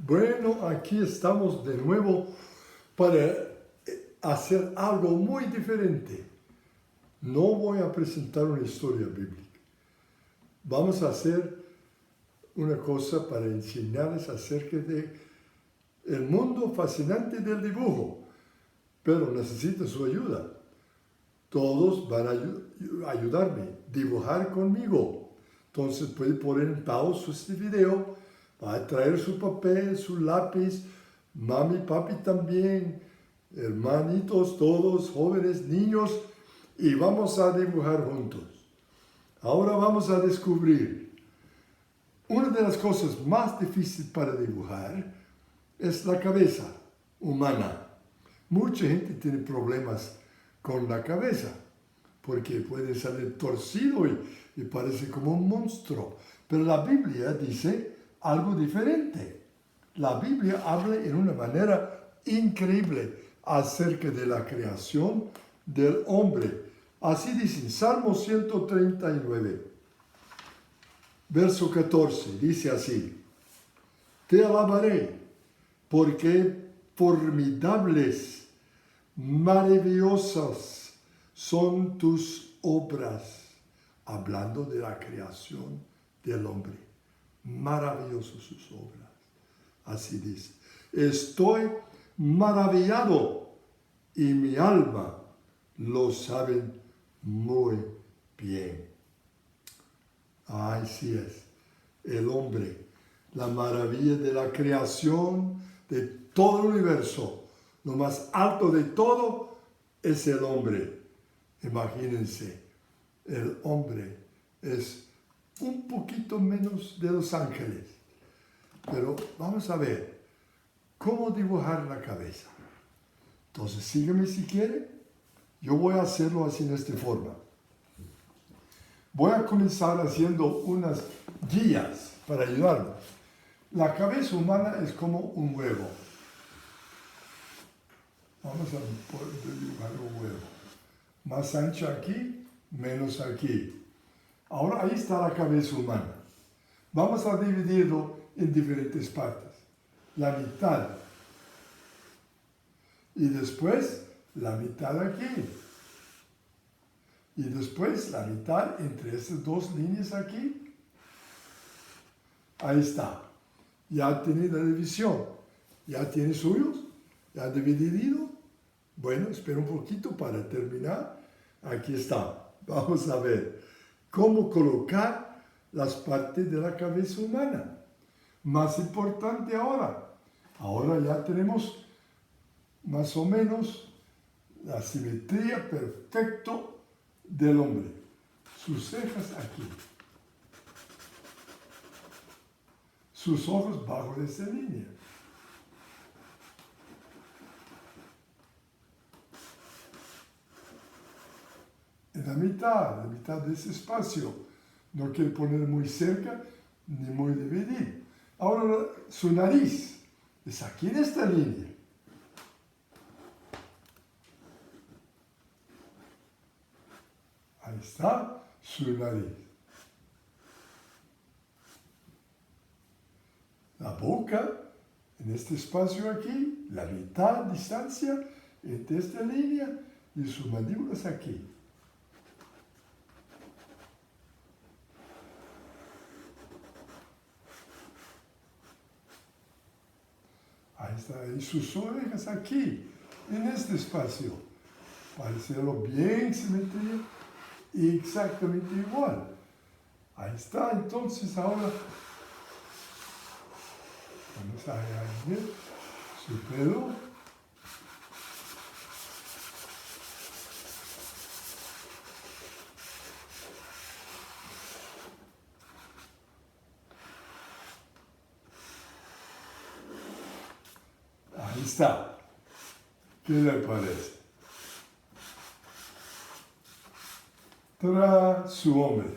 Bueno, aquí estamos de nuevo para hacer algo muy diferente. No voy a presentar una historia bíblica. Vamos a hacer una cosa para enseñarles acerca de el mundo fascinante del dibujo, pero necesito su ayuda. Todos van a ayudarme a dibujar conmigo. Entonces puede poner en pausa este video, va a traer su papel, su lápiz, mami, papi también, hermanitos, todos, jóvenes, niños, y vamos a dibujar juntos. Ahora vamos a descubrir. Una de las cosas más difíciles para dibujar es la cabeza humana. Mucha gente tiene problemas con la cabeza, porque puede salir torcido y parece como un monstruo. Pero la Biblia dice algo diferente. La Biblia habla en una manera increíble acerca de la creación del hombre. Así dice en Salmo 139, verso 14, dice así: Te alabaré, porque formidables, maravillosas son tus obras. Hablando de la creación del hombre. Maravillosas sus obras. Así dice. Estoy maravillado y mi alma lo sabe muy bien. Así es. El hombre, la maravilla de la creación de todo el universo. Lo más alto de todo es el hombre. Imagínense, el hombre es un poquito menos de los ángeles. Pero vamos a ver cómo dibujar la cabeza. Entonces, sígueme si quiere. Yo voy a hacerlo así en esta forma. Voy a comenzar haciendo unas guías para ayudarnos. La cabeza humana es como un huevo. Vamos a dibujar un huevo. Más ancho aquí, menos aquí. Ahora ahí está la cabeza humana. Vamos a dividirlo en diferentes partes. La mitad. Y después la mitad aquí. Y después la mitad entre estas dos líneas aquí. Ahí está. Ya tiene la división. Ya tiene suyos. Ya dividido. Bueno, espera un poquito para terminar. Aquí está. Vamos a ver cómo colocar las partes de la cabeza humana. Más importante ahora. Ahora ya tenemos más o menos la simetría perfecta del hombre. Sus cejas aquí. Sus ojos bajo de esa línea. En la mitad de ese espacio. No quiere poner muy cerca ni muy dividido. Ahora su nariz es aquí en esta línea. Ahí está su nariz. La boca, en este espacio aquí, la mitad de distancia entre esta línea y sus mandíbulas aquí. Ahí está, y sus orejas aquí, en este espacio, para hacerlo bien simetría y exactamente igual. Ahí está, entonces ahora vamos a añadir su pelo. Ahí está. ¿Qué le parece? Tras su hombre.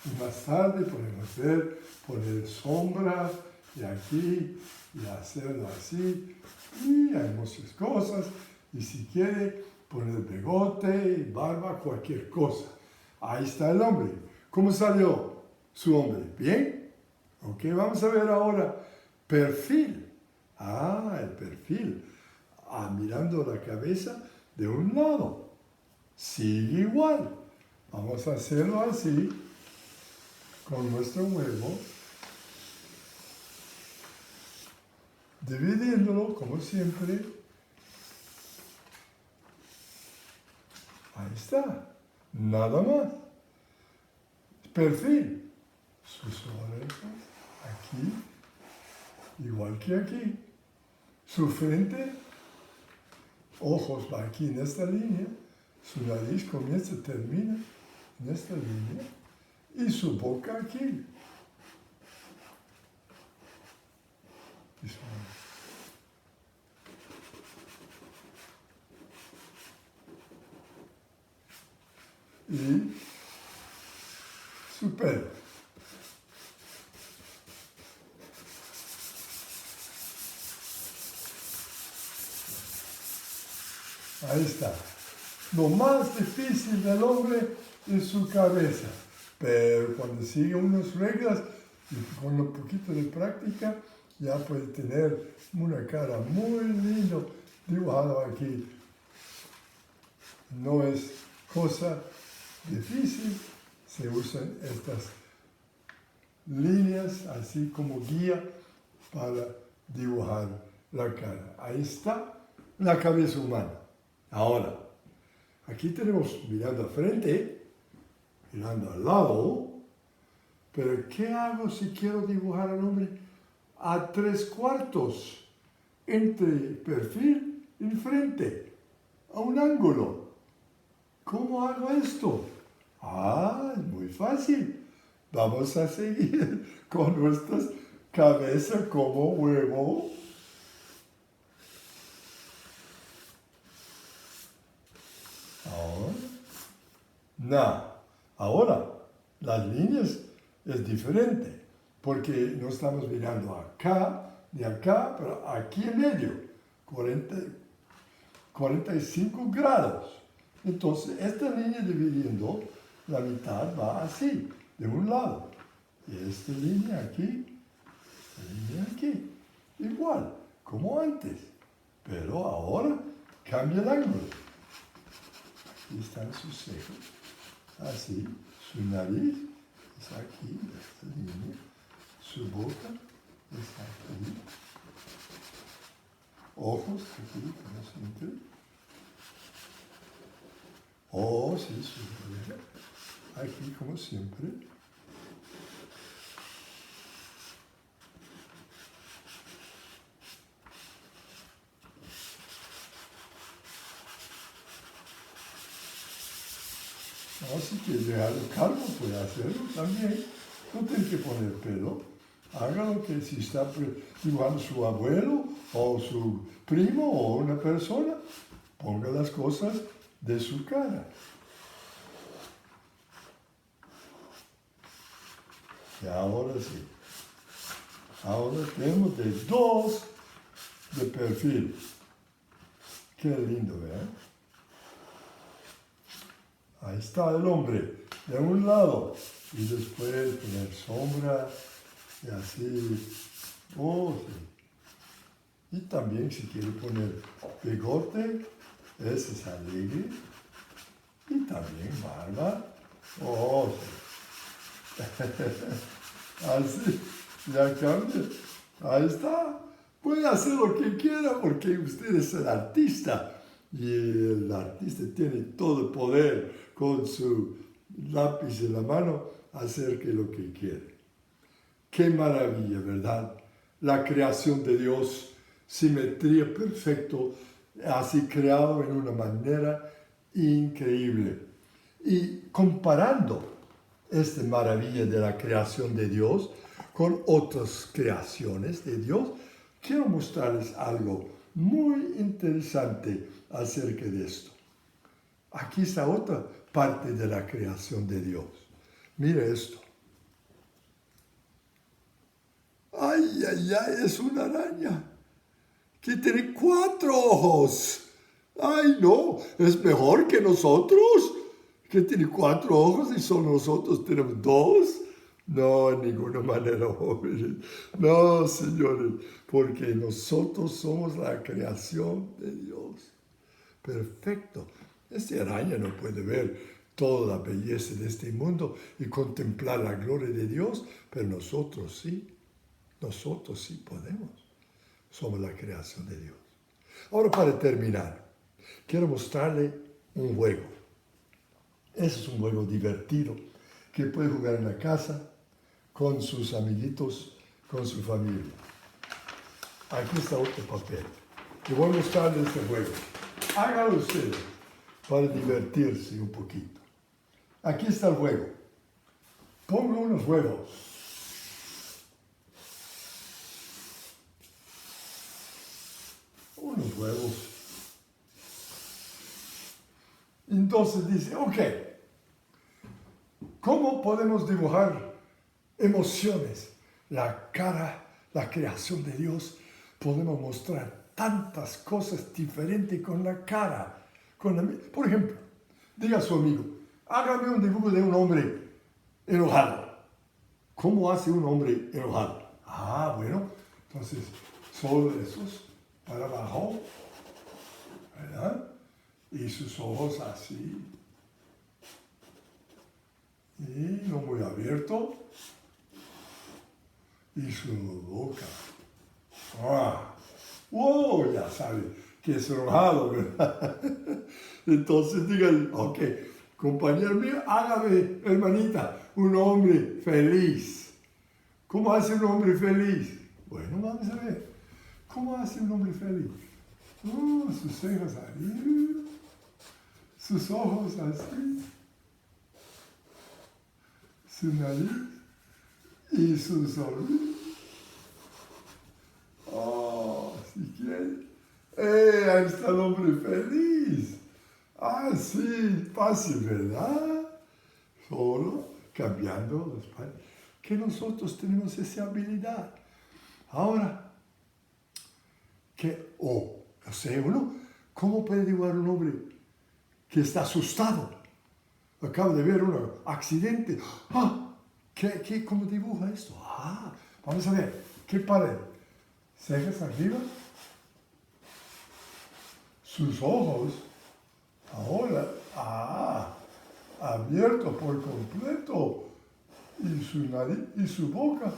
Y más tarde podemos ver, poner sombra y aquí y hacerlo así. Y hay muchas cosas. Y si quiere poner bigote, barba, cualquier cosa. Ahí está el hombre. ¿Cómo salió su hombre? ¿Bien? Ok, vamos a ver ahora perfil. el perfil. Mirando la cabeza de un lado. Sigue igual. Vamos a hacerlo así con nuestro huevo. Dividiéndolo como siempre. Ahí está. Nada más. Perfil. Sus orejas aquí. Igual que aquí. Su frente. Ojos va aquí en esta línea. Su nariz comienza y termina en esta línea. Y su boca aquí. Y su pelo. Ahí está. Lo más difícil del hombre es su cabeza. Pero cuando sigue unas reglas y con un poquito de práctica, ya puede tener una cara muy linda dibujada aquí. No es cosa difícil, se usan estas líneas así como guía para dibujar la cara. Ahí está la cabeza humana. Ahora, aquí tenemos mirando al frente, mirando al lado, pero ¿qué hago si quiero dibujar al hombre a 3/4 entre perfil y frente, a un ángulo? ¿Cómo hago esto? Es muy fácil. Vamos a seguir con nuestras cabezas como huevo. Ahora, las líneas es diferente, porque no estamos mirando acá, de acá, pero aquí en medio, 45 grados. Entonces, esta línea dividiendo, la mitad va así, de un lado. Y esta línea aquí, igual, como antes. Pero ahora cambia el ángulo. Aquí están sus cejas, así, su nariz es aquí, esta línea, su boca es aquí, ojos aquí, como siempre, sí, su oreja, aquí como siempre. Si quieres dejarlo calvo, puede hacerlo también. No tiene que poner pelo. Hágalo que si está dibujando su abuelo o su primo o una persona, ponga las cosas de su cara. Y ahora sí. Ahora tenemos de 2 de perfil. Qué lindo, ¿verdad? Ahí está el hombre, de un lado, y después poner sombra, y así, sí. Y también si quiere poner bigote, ese es alegre, y también barba, sí. Así, ya cambia, ahí está. Puede hacer lo que quiera porque usted es el artista, y el artista tiene todo el poder con su lápiz en la mano, hacer lo que quiere. Qué maravilla, ¿verdad? La creación de Dios, simetría perfecto, así creado en una manera increíble. Y comparando esta maravilla de la creación de Dios con otras creaciones de Dios, quiero mostrarles algo muy interesante acerca de esto. Aquí está otra parte de la creación de Dios. Mira esto. ¡Ay, es una araña! Que tiene 4 ojos. ¡Ay, no! Es mejor que nosotros, que tiene 4 ojos y solo nosotros tenemos 2. No, en ninguna manera, jóvenes. No, señores, porque nosotros somos la creación de Dios. Perfecto. Esta araña no puede ver toda la belleza de este mundo y contemplar la gloria de Dios, pero nosotros sí. Nosotros sí podemos. Somos la creación de Dios. Ahora, para terminar, quiero mostrarle un juego. Ese es un juego divertido que puede jugar en la casa, con sus amiguitos, con su familia. Aquí está otro papel. Y voy a mostrarle este juego. Hágalo ustedes para divertirse un poquito. Aquí está el juego. Pongo unos huevos. Unos huevos. Entonces dice, ok, ¿cómo podemos dibujar emociones? La cara, la creación de Dios, podemos mostrar tantas cosas diferentes con la cara. Por ejemplo, diga a su amigo, hágame un dibujo de un hombre enojado. ¿Cómo hace un hombre enojado? Ah, bueno, entonces, solo esos para abajo, ¿verdad? Y sus ojos así. Y no muy abierto. Y su boca. ¡Ah! ¡Wow! Ya sabe que es enojado, ¿verdad? Entonces dígale, ok, compañero mío, hágame, hermanita, un hombre feliz. ¿Cómo hace un hombre feliz? Bueno, vamos a ver. ¿Cómo hace un hombre feliz? Sus cejas arriba, sus ojos así, su nariz y su sonrisa. Oh, si quiere. Ahí está el hombre feliz. Ah, sí, fácil, ¿verdad? Solo cambiando los pares. Que nosotros tenemos esa habilidad. Ahora, o sea, uno, ¿cómo puede dibujar un hombre que está asustado? Acabo de ver un accidente. Ah, ¿cómo dibuja esto? Ah, vamos a ver. ¿Qué pared? Cejas arriba. Sus ojos. Ahora, abierto por completo. Y su nariz y su boca.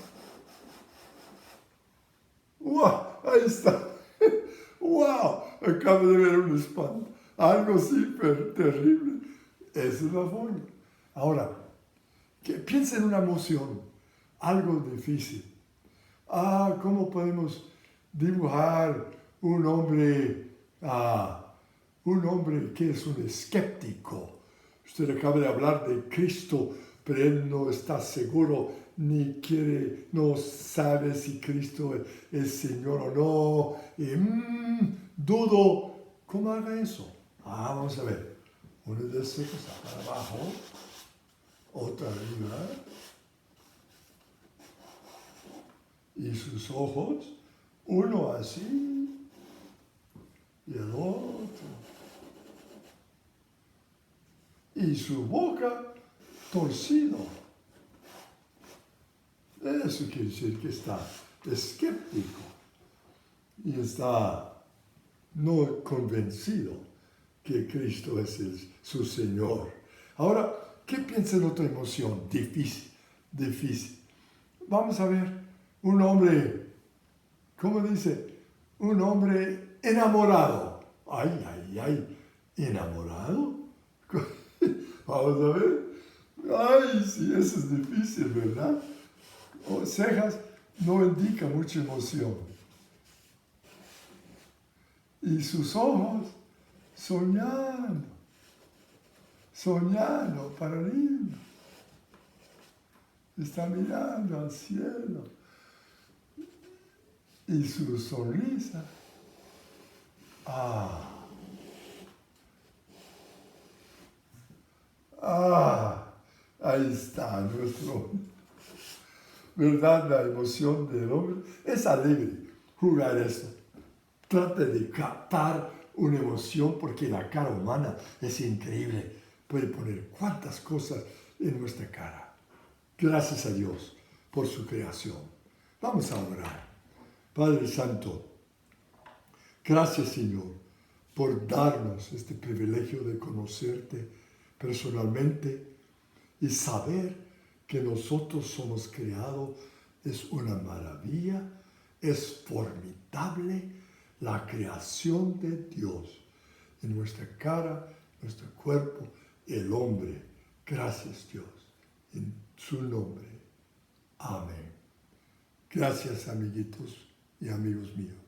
¡Wow! Ahí está. ¡Wow! Acabo de ver un espanto. Algo súper terrible. Esa es la forma. Ahora, piensa en una emoción, algo difícil. ¿Cómo podemos dibujar un hombre que es un escéptico? Usted acaba de hablar de Cristo, pero él no está seguro, ni quiere, no sabe si Cristo es Señor o no. Y dudo. ¿Cómo haga eso? Vamos a ver. Uno de esos para abajo, otro arriba. Y sus ojos, uno así y el otro. Y su boca torcido. Eso quiere decir que está escéptico y está no convencido que Cristo es su Señor. Ahora, ¿qué piensa en otra emoción? Difícil. Vamos a ver, un hombre, ¿cómo dice? Un hombre enamorado. Ay, ¿enamorado? Vamos a ver. Ay, sí, eso es difícil, ¿verdad? Cejas no indica mucha emoción. Y sus ojos soñando para arriba. Está mirando al cielo. Y su sonrisa. Ahí está nuestro. ¿Verdad? La emoción del hombre es alegre jugar esto. Trate de captar una emoción porque la cara humana es increíble. Puede poner cuantas cosas en nuestra cara. Gracias a Dios por su creación. Vamos a orar. Padre Santo, gracias Señor por darnos este privilegio de conocerte personalmente y saber que nosotros somos creados. Es una maravilla, es formidable la creación de Dios en nuestra cara, nuestro cuerpo, el hombre. Gracias Dios, en su nombre. Amén. Gracias amiguitos y amigos míos.